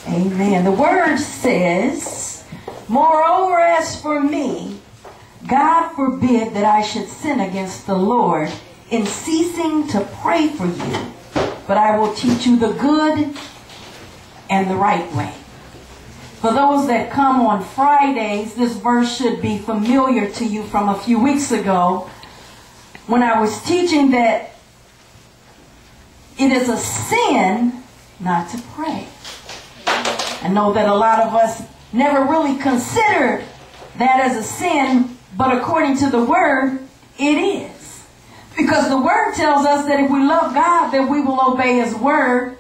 Amen. The word says, moreover, as for me, God forbid that I should sin against the Lord in ceasing to pray for you, but I will teach you the good and the right way. For those that come on Fridays, this verse should be familiar to you from a few weeks ago when I was teaching that it is a sin not to pray. I know that a lot of us never really considered that as a sin, but according to the Word, it is. Because the Word tells us that if we love God, that we will obey His Word.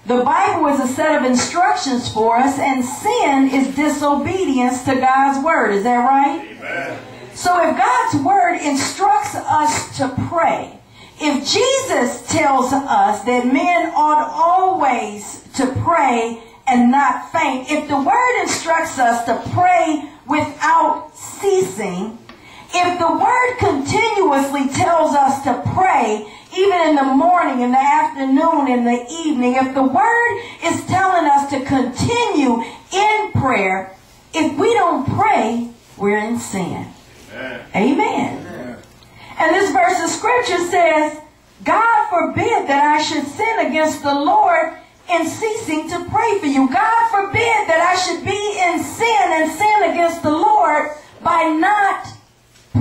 The Bible is a set of instructions for us, and sin is disobedience to God's Word. Is that right? Amen. So if God's Word instructs us to pray, if Jesus tells us that men ought always to pray and not faint, if the Word instructs us to pray without ceasing, if the Word continuously tells us to pray, even in the morning, in the afternoon, in the evening, if the Word is telling us to continue in prayer, if we don't pray, we're in sin. Amen. Amen. Amen. And this verse of Scripture says, God forbid that I should sin against the Lord in ceasing to pray for you. God forbid that I should be in sin and sin against the Lord by not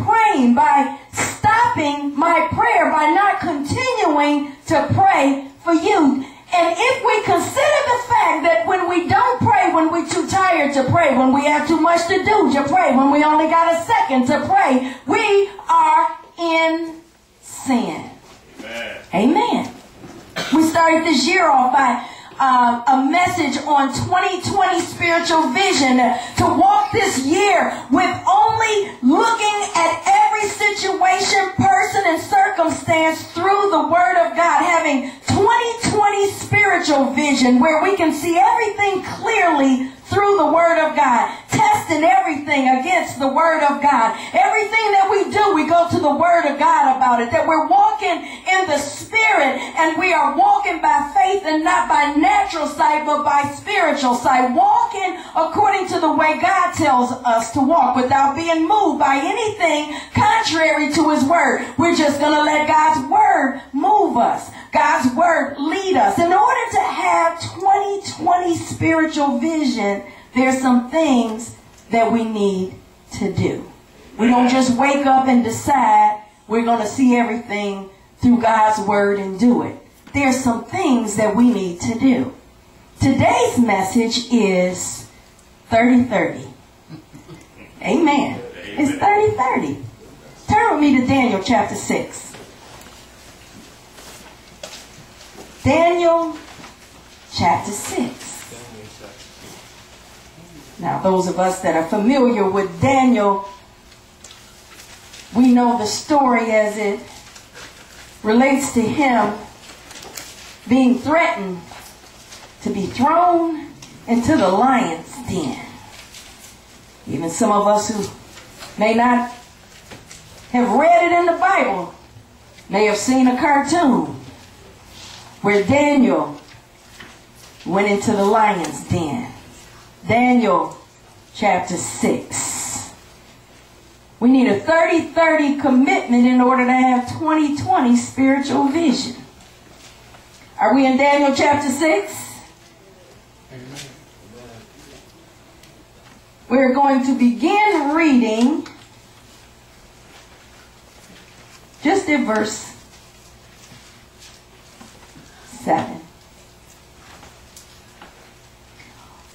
praying, by stopping my prayer, by not continuing to pray for you. And if we consider the fact that when we don't pray, when we're too tired to pray, when we have too much to do to pray, when we only got a second to pray, we are in sin. Amen. Amen. We started this year off by a message on 2020 spiritual vision to walk this year with only looking at every situation, person, and circumstance through the Word of God, having 2020 spiritual vision where we can see everything clearly through the Word of God, testing everything against the Word of God. Everything that we do, we go to the Word of God about it, that we're walking in the Spirit, and we are walking by faith and not by natural sight, but by spiritual sight, walking according to the way God tells us to walk without being moved by anything contrary to His Word. We're just going to let God's Word move us. God's Word lead us. In order to have 2020 spiritual vision, there's some things that we need to do. We don't just wake up and decide we're going to see everything through God's Word and do it. There's some things that we need to do. Today's message is 30-30. Amen. It's 30-30. Turn with me to Daniel chapter 6. Daniel chapter 6. Now, those of us that are familiar with Daniel, we know the story as it relates to him being threatened to be thrown into the lion's den. Even some of us who may not have read it in the Bible may have seen a cartoon where Daniel went into the lion's den. Daniel chapter 6. We need a 30-30 commitment in order to have 2020 spiritual vision. Are we in Daniel chapter 6? Amen. We're going to begin reading just at verse 7.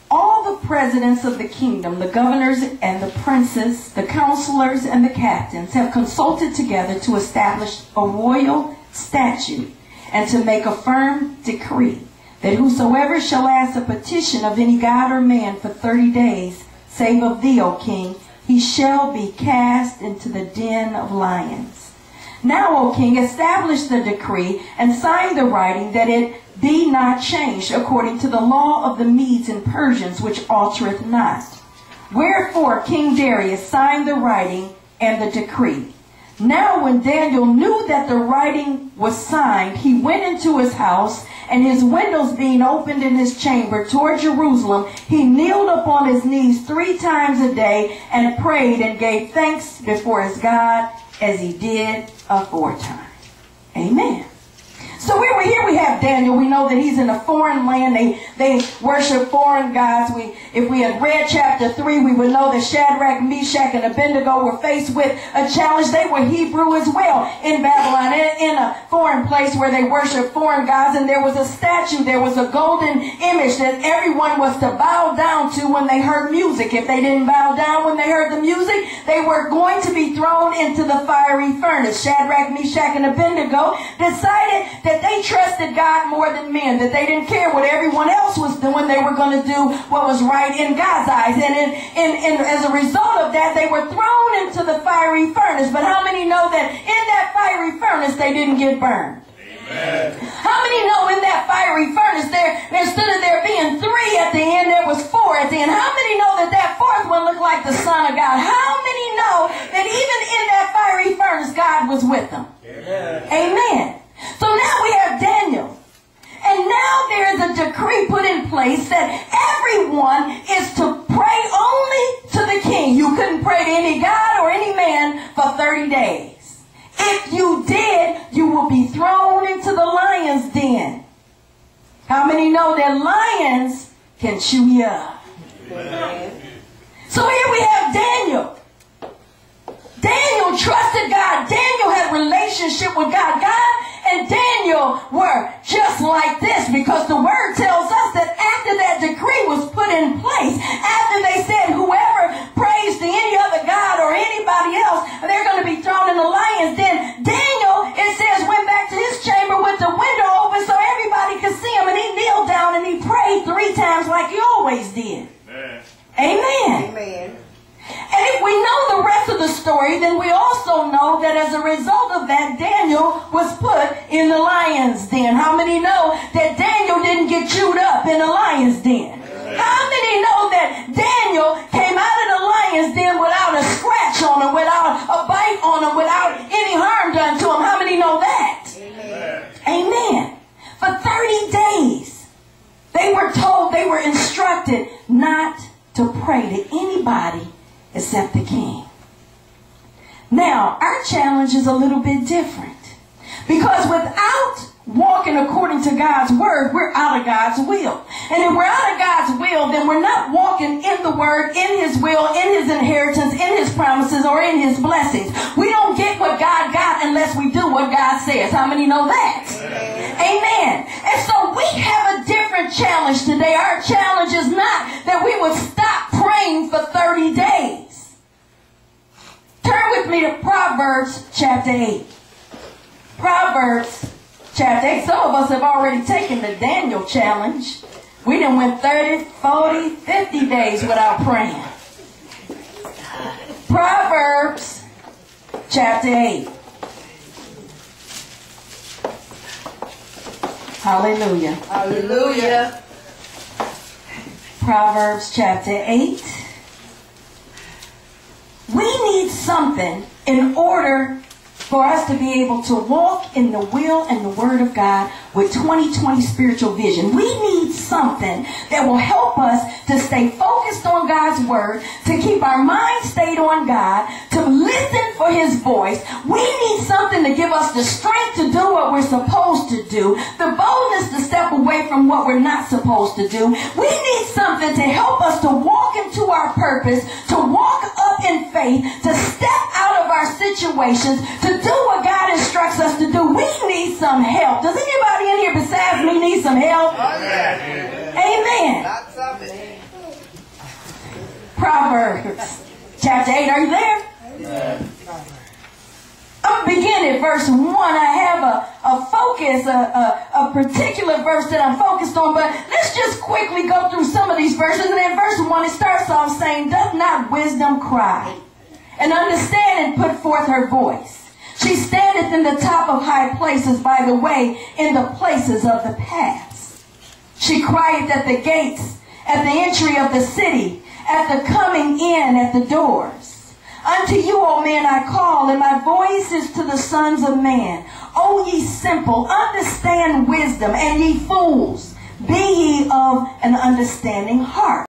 All the presidents of the kingdom, the governors and the princes, the counselors and the captains have consulted together to establish a royal statute and to make a firm decree that whosoever shall ask a petition of any god or man for 30 days, save of thee, O king, he shall be cast into the den of lions. Now, O king, establish the decree and sign the writing that it be not changed according to the law of the Medes and Persians, which altereth not. Wherefore King Darius signed the writing and the decree. Now when Daniel knew that the writing was signed, he went into his house and his windows being opened in his chamber toward Jerusalem, he kneeled upon his knees 3 times a day and prayed and gave thanks before his God as he did aforetime. Amen. So here we have Daniel. We know that he's in a foreign land. They worship foreign gods. If we had read chapter 3, we would know that Shadrach, Meshach, and Abednego were faced with a challenge. They were Hebrew as well in Babylon, in a foreign place where they worship foreign gods. And there was a statue, there was a golden image that everyone was to bow down to when they heard music. If they didn't bow down when they heard the music, they were going to be thrown into the fiery furnace. Shadrach, Meshach, and Abednego decided that they trusted God more than men, that they didn't care what everyone else was doing. They were going to do what was right in God's eyes. And as a result of that, they were thrown into the fiery furnace. But how many know that in that fiery furnace, they didn't get burned? Amen. How many know in that fiery furnace, instead of there being 3 at the end, there was 4 at the end? How many know that that 4th one looked like the Son of God? How many know that even in that fiery furnace, God was with them? Amen. Amen. So now we have Daniel. And now there is a decree put in place that everyone is to pray only to the king. You couldn't pray to any god or any man for 30 days. If you did, you will be thrown into the lion's den. How many know that lions can chew you up? So here we have Daniel. Daniel trusted God. Daniel had a relationship with God. God and Daniel were just like this, because the word tells us that after that decree was put in place, after they said whoever prays to any other god or anybody else, they're going to be thrown in the lions den. Daniel, it says, went back to his chamber with the window open so everybody could see him, and he kneeled down and he prayed 3 times like he always did. Amen. Amen. And if we know the rest of the story, then we also know that as a result of that, Daniel was put in the lion's den. How many know that Daniel didn't get chewed up in the lion's den? How many know that Daniel came out of the lion's den without a scratch on him, without a bite on him, without any harm done to him? How many know that? Amen. Amen. For 30 days, they were told, they were instructed not to pray to anybody except the king. Now, our challenge is a little bit different, because without walking according to God's word, we're out of God's will. And if we're out of God's will, then we're not walking in the word, in his will, in his inheritance, in his promises, or in his blessings. We don't get what God got unless we do what God says. How many know that? Amen. Amen. And so we have a different challenge today. Our challenge is not that we would stop praying for 30 days. Turn with me to Proverbs chapter 8. Proverbs chapter 8. Some of us have already taken the Daniel challenge. We done went 30, 40, 50 days without praying. Proverbs chapter 8. Hallelujah. Hallelujah. Proverbs chapter 8. We need something in order for us to be able to walk in the will and the word of God with 2020 spiritual vision. We need something that will help us to stay focused on God's word, to keep our mind stayed on God, to listen for his voice. We need something to give us the strength to do what we're supposed to do, the boldness to step away from what we're not supposed to do. We need something to help us to walk into our purpose, to walk up in faith, to step out of our situations, to do what God instructs us to do. We need some help. Does anybody in here besides me need some help? Amen. Amen. Proverbs chapter 8. Are you there? Amen. I'm going to begin at verse 1. I have a focus, a particular verse that I'm focused on, but let's just quickly go through some of these verses. And in verse 1, it starts off saying, "Doth not wisdom cry, and understanding put forth her voice? She standeth in the top of high places, by the way, in the places of the paths. She crieth at the gates, at the entry of the city, at the coming in at the doors. Unto you, O men, I call, and my voice is to the sons of man. O ye simple, understand wisdom, and ye fools, be ye of an understanding heart.